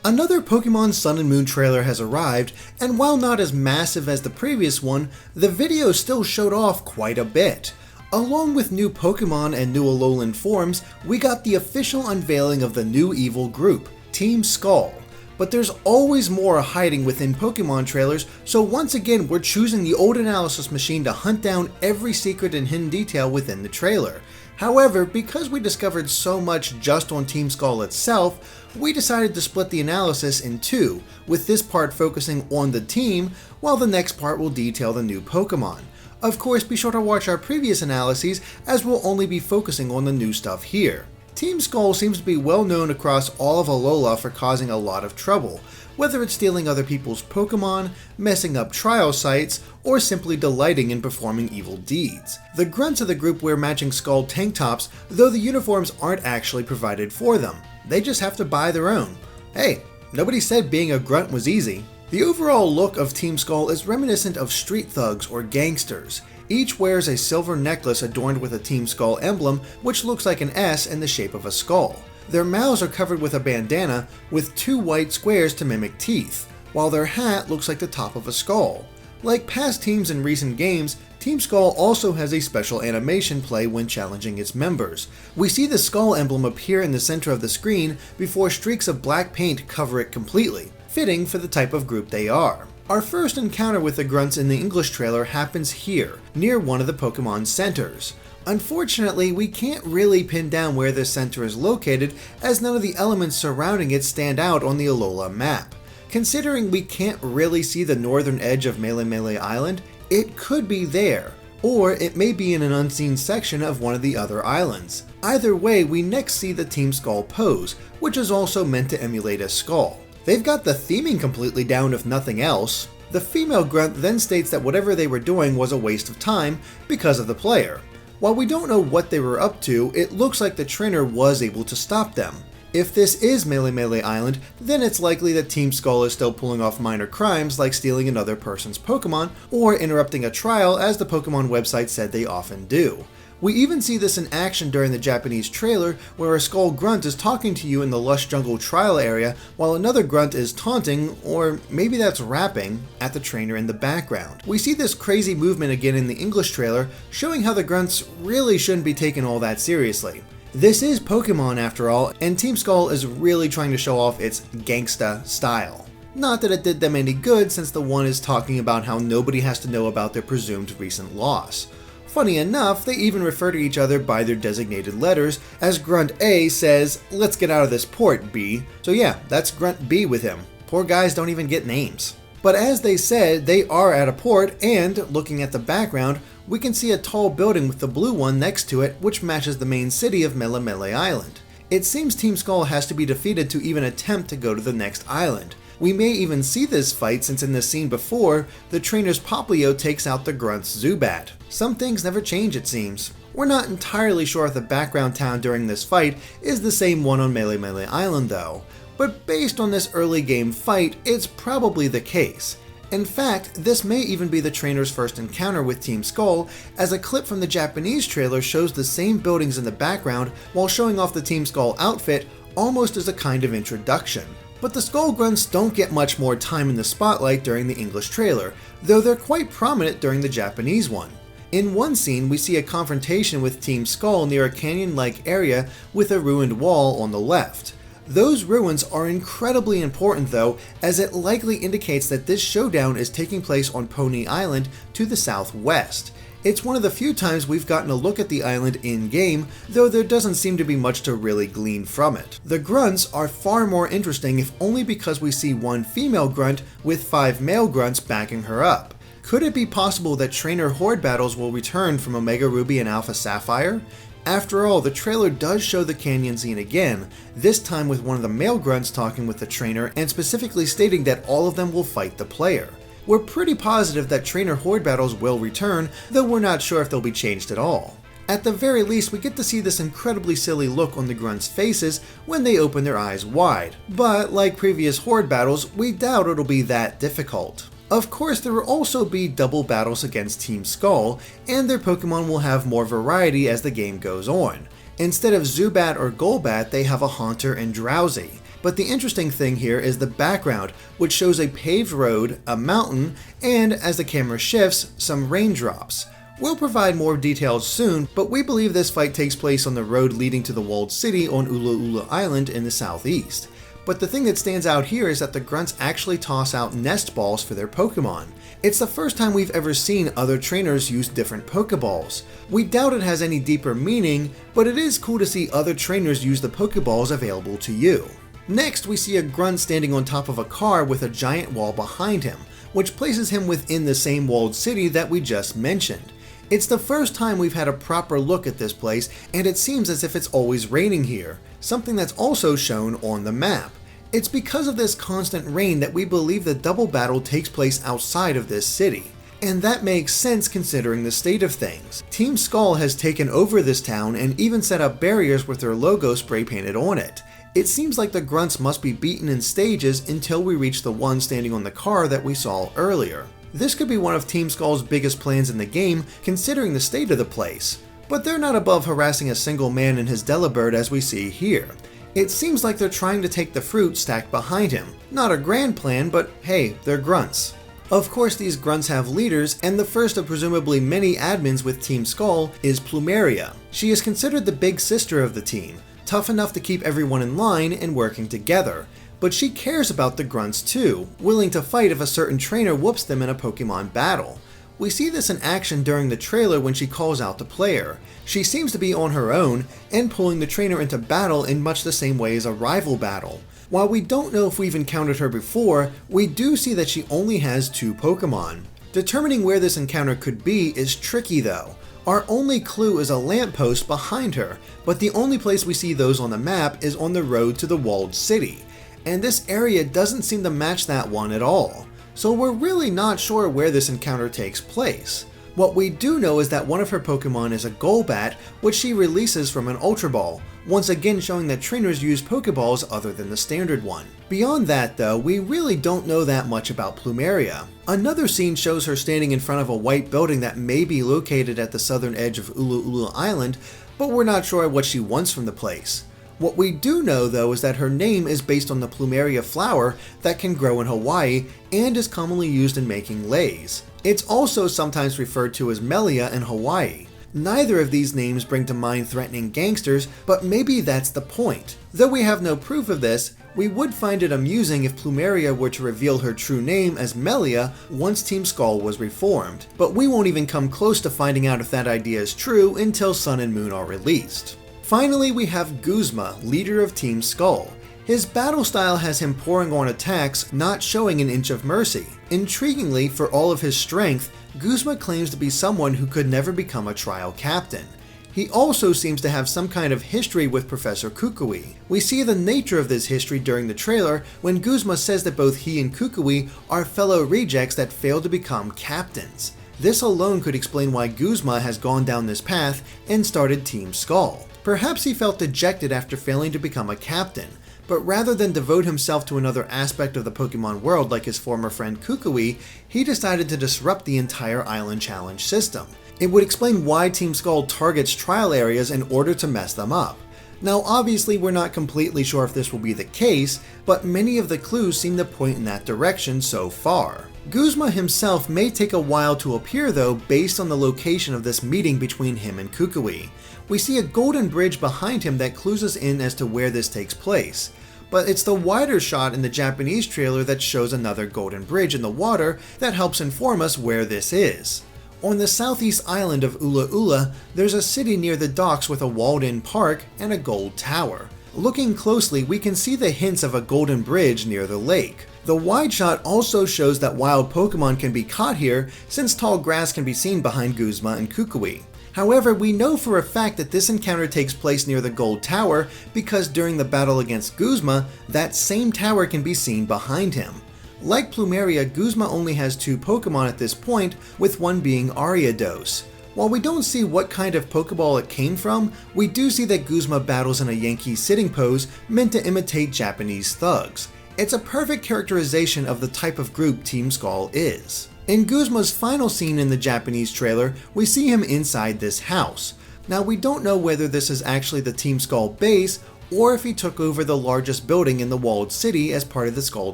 Another Pokémon Sun and Moon trailer has arrived, and while not as massive as the previous one, the video still showed off quite a bit. Along with new Pokémon and new Alolan forms, we got the official unveiling of the new evil group, Team Skall. But there's always more hiding within Pokémon trailers, so once again we're choosing the old analysis machine to hunt down every secret and hidden detail within the trailer. However, because we discovered so much just on Team Skall itself, we decided to split the analysis in two, with this part focusing on the team, while the next part will detail the new Pokémon. Of course, be sure to watch our previous analyses, as we'll only be focusing on the new stuff here. Team Skall seems to be well known across all of Alola for causing a lot of trouble, whether it's stealing other people's Pokémon, messing up trial sites, or simply delighting in performing evil deeds. The Grunts of the group wear matching Skall tank tops, though the uniforms aren't actually provided for them. They just have to buy their own. Hey, nobody said being a Grunt was easy. The overall look of Team Skall is reminiscent of street thugs or gangsters. Each wears a silver necklace adorned with a Team Skall emblem, which looks like an S in the shape of a skull. Their mouths are covered with a bandana with two white squares to mimic teeth, while their hat looks like the top of a skull. Like past teams in recent games, Team Skall also has a special animation play when challenging its members. We see the skull emblem appear in the center of the screen before streaks of black paint cover it completely, fitting for the type of group they are. Our first encounter with the Grunts in the English trailer happens here, near one of the Pokémon centers. Unfortunately, we can't really pin down where this center is located, as none of the elements surrounding it stand out on the Alola map. Considering we can't really see the northern edge of Melemele Island, it could be there, or it may be in an unseen section of one of the other islands. Either way, we next see the Team Skall pose, which is also meant to emulate a skull. They've got the theming completely down if nothing else. The female Grunt then states that whatever they were doing was a waste of time because of the player. While we don't know what they were up to, it looks like the trainer was able to stop them. If this is Melemele Island, then it's likely that Team Skall is still pulling off minor crimes like stealing another person's Pokémon or interrupting a trial, as the Pokémon website said they often do. We even see this in action during the Japanese trailer, where a Skall Grunt is talking to you in the lush jungle trial area, while another Grunt is taunting, or maybe that's rapping, at the trainer in the background. We see this crazy movement again in the English trailer, showing how the Grunts really shouldn't be taken all that seriously. This is Pokemon after all, and Team Skall is really trying to show off its gangsta style. Not that it did them any good, since the one is talking about how nobody has to know about their presumed recent loss. Funny enough, they even refer to each other by their designated letters, as Grunt A says, "Let's get out of this port, B." So yeah, that's Grunt B with him. Poor guys don't even get names. But as they said, they are at a port, and looking at the background, we can see a tall building with the blue one next to it, which matches the main city of Melemele Island. It seems Team Skall has to be defeated to even attempt to go to the next island. We may even see this fight, since in the scene before, the trainer's Poplio takes out the Grunt's Zubat. Some things never change, it seems. We're not entirely sure if the background town during this fight is the same one on Melemele Island though, but based on this early game fight, it's probably the case. In fact, this may even be the trainer's first encounter with Team Skall, as a clip from the Japanese trailer shows the same buildings in the background while showing off the Team Skall outfit almost as a kind of introduction. But the Skall Grunts don't get much more time in the spotlight during the English trailer, though they're quite prominent during the Japanese one. In one scene, we see a confrontation with Team Skall near a canyon-like area with a ruined wall on the left. Those ruins are incredibly important though, as it likely indicates that this showdown is taking place on Pony Island to the southwest. It's one of the few times we've gotten a look at the island in-game, though there doesn't seem to be much to really glean from it. The Grunts are far more interesting, if only because we see one female Grunt with 5 male Grunts backing her up. Could it be possible that trainer horde battles will return from Omega Ruby and Alpha Sapphire? After all, the trailer does show the canyon scene again, this time with one of the male Grunts talking with the trainer and specifically stating that all of them will fight the player. We're pretty positive that trainer horde battles will return, though we're not sure if they'll be changed at all. At the very least, we get to see this incredibly silly look on the Grunts' faces when they open their eyes wide, but like previous horde battles, we doubt it'll be that difficult. Of course, there will also be double battles against Team Skall, and their Pokemon will have more variety as the game goes on. Instead of Zubat or Golbat, they have a Haunter and Drowsy. But the interesting thing here is the background, which shows a paved road, a mountain, and as the camera shifts, some raindrops. We'll provide more details soon, but we believe this fight takes place on the road leading to the walled city on Ula Ula Island in the southeast. But the thing that stands out here is that the Grunts actually toss out nest balls for their Pokemon. It's the first time we've ever seen other trainers use different Pokeballs. We doubt it has any deeper meaning, but it is cool to see other trainers use the Pokeballs available to you. Next, we see a Grunt standing on top of a car with a giant wall behind him, which places him within the same walled city that we just mentioned. It's the first time we've had a proper look at this place, and it seems as if it's always raining here, something that's also shown on the map. It's because of this constant rain that we believe the double battle takes place outside of this city. And that makes sense considering the state of things. Team Skall has taken over this town and even set up barriers with their logo spray painted on it. It seems like the Grunts must be beaten in stages until we reach the one standing on the car that we saw earlier. This could be one of Team Skall's biggest plans in the game, considering the state of the place. But they're not above harassing a single man in his Delibird as we see here. It seems like they're trying to take the fruit stacked behind him. Not a grand plan, but hey, they're Grunts. Of course, these Grunts have leaders, and the first of presumably many admins with Team Skall is Plumeria. She is considered the big sister of the team, tough enough to keep everyone in line and working together. But she cares about the Grunts too, willing to fight if a certain trainer whoops them in a Pokemon battle. We see this in action during the trailer when she calls out the player. She seems to be on her own and pulling the trainer into battle in much the same way as a rival battle. While we don't know if we've encountered her before, we do see that she only has 2 Pokemon. Determining where this encounter could be is tricky though. Our only clue is a lamppost behind her, but the only place we see those on the map is on the road to the walled city. And this area doesn't seem to match that one at all. So we're really not sure where this encounter takes place. What we do know is that one of her Pokemon is a Golbat, which she releases from an Ultra Ball, once again showing that trainers use Pokeballs other than the standard one. Beyond that though, we really don't know that much about Plumeria. Another scene shows her standing in front of a white building that may be located at the southern edge of Ula Ula Island, but we're not sure what she wants from the place. What we do know though is that her name is based on the Plumeria flower that can grow in Hawaii and is commonly used in making leis. It's also sometimes referred to as Melia in Hawaii. Neither of these names bring to mind threatening gangsters, but maybe that's the point. Though we have no proof of this, we would find it amusing if Plumeria were to reveal her true name as Melia once Team Skall was reformed, but we won't even come close to finding out if that idea is true until Sun and Moon are released. Finally, we have Guzma, leader of Team Skall. His battle style has him pouring on attacks, not showing an inch of mercy. Intriguingly, for all of his strength, Guzma claims to be someone who could never become a trial captain. He also seems to have some kind of history with Professor Kukui. We see the nature of this history during the trailer when Guzma says that both he and Kukui are fellow rejects that failed to become captains. This alone could explain why Guzma has gone down this path and started Team Skall. Perhaps he felt dejected after failing to become a captain, but rather than devote himself to another aspect of the Pokemon world like his former friend Kukui, he decided to disrupt the entire Island Challenge system. It would explain why Team Skall targets trial areas in order to mess them up. Now obviously we're not completely sure if this will be the case, but many of the clues seem to point in that direction so far. Guzma himself may take a while to appear though based on the location of this meeting between him and Kukui. We see a golden bridge behind him that clues us in as to where this takes place. But it's the wider shot in the Japanese trailer that shows another golden bridge in the water that helps inform us where this is. On the southeast island of Ula Ula, there's a city near the docks with a walled-in park and a gold tower. Looking closely, we can see the hints of a golden bridge near the lake. The wide shot also shows that wild Pokemon can be caught here since tall grass can be seen behind Guzma and Kukui. However, we know for a fact that this encounter takes place near the Gold Tower because during the battle against Guzma, that same tower can be seen behind him. Like Plumeria, Guzma only has 2 Pokemon at this point, with one being Ariados. While we don't see what kind of Pokeball it came from, we do see that Guzma battles in a Yankee sitting pose meant to imitate Japanese thugs. It's a perfect characterization of the type of group Team Skall is. In Guzma's final scene in the Japanese trailer, we see him inside this house. Now we don't know whether this is actually the Team Skall base or if he took over the largest building in the walled city as part of the Skall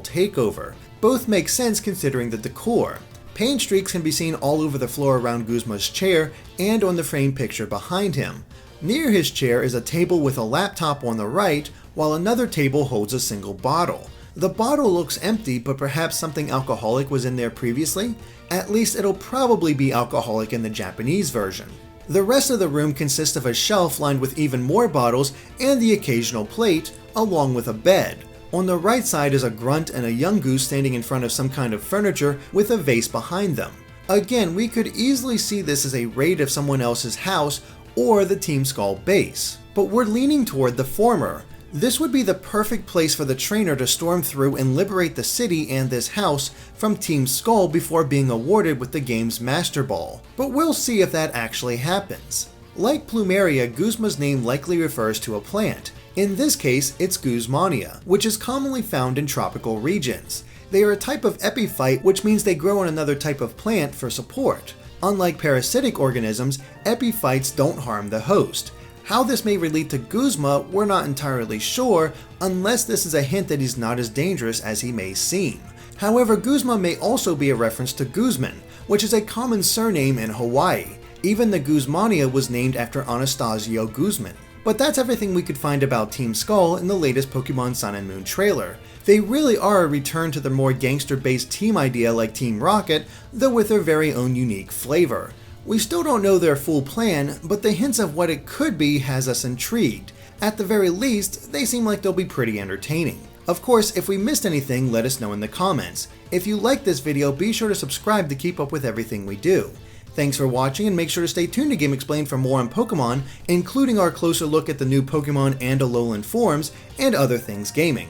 takeover. Both make sense considering the decor. Paint streaks can be seen all over the floor around Guzma's chair and on the framed picture behind him. Near his chair is a table with a laptop on the right, while another table holds a single bottle. The bottle looks empty, but perhaps something alcoholic was in there previously? At least it'll probably be alcoholic in the Japanese version. The rest of the room consists of a shelf lined with even more bottles and the occasional plate, along with a bed. On the right side is a grunt and a young goose standing in front of some kind of furniture with a vase behind them. Again, we could easily see this as a raid of someone else's house or the Team Skall base, but we're leaning toward the former. This would be the perfect place for the trainer to storm through and liberate the city and this house from Team Skall before being awarded with the game's Master Ball, but we'll see if that actually happens. Like Plumeria, Guzma's name likely refers to a plant. In this case, it's Guzmania, which is commonly found in tropical regions. They are a type of epiphyte, which means they grow on another type of plant for support. Unlike parasitic organisms, epiphytes don't harm the host. How this may relate to Guzma, we're not entirely sure, unless this is a hint that he's not as dangerous as he may seem. However, Guzma may also be a reference to Guzman, which is a common surname in Hawaii. Even the Guzmania was named after Anastasio Guzman. But that's everything we could find about Team Skall in the latest Pokémon Sun and Moon trailer. They really are a return to their more gangster-based team idea like Team Rocket, though with their very own unique flavor. We still don't know their full plan, but the hints of what it could be has us intrigued. At the very least, they seem like they'll be pretty entertaining. Of course, if we missed anything, let us know in the comments. If you liked this video, be sure to subscribe to keep up with everything we do. Thanks for watching, and make sure to stay tuned to Game Explained for more on Pokemon, including our closer look at the new Pokemon and Alolan forms, and other things gaming.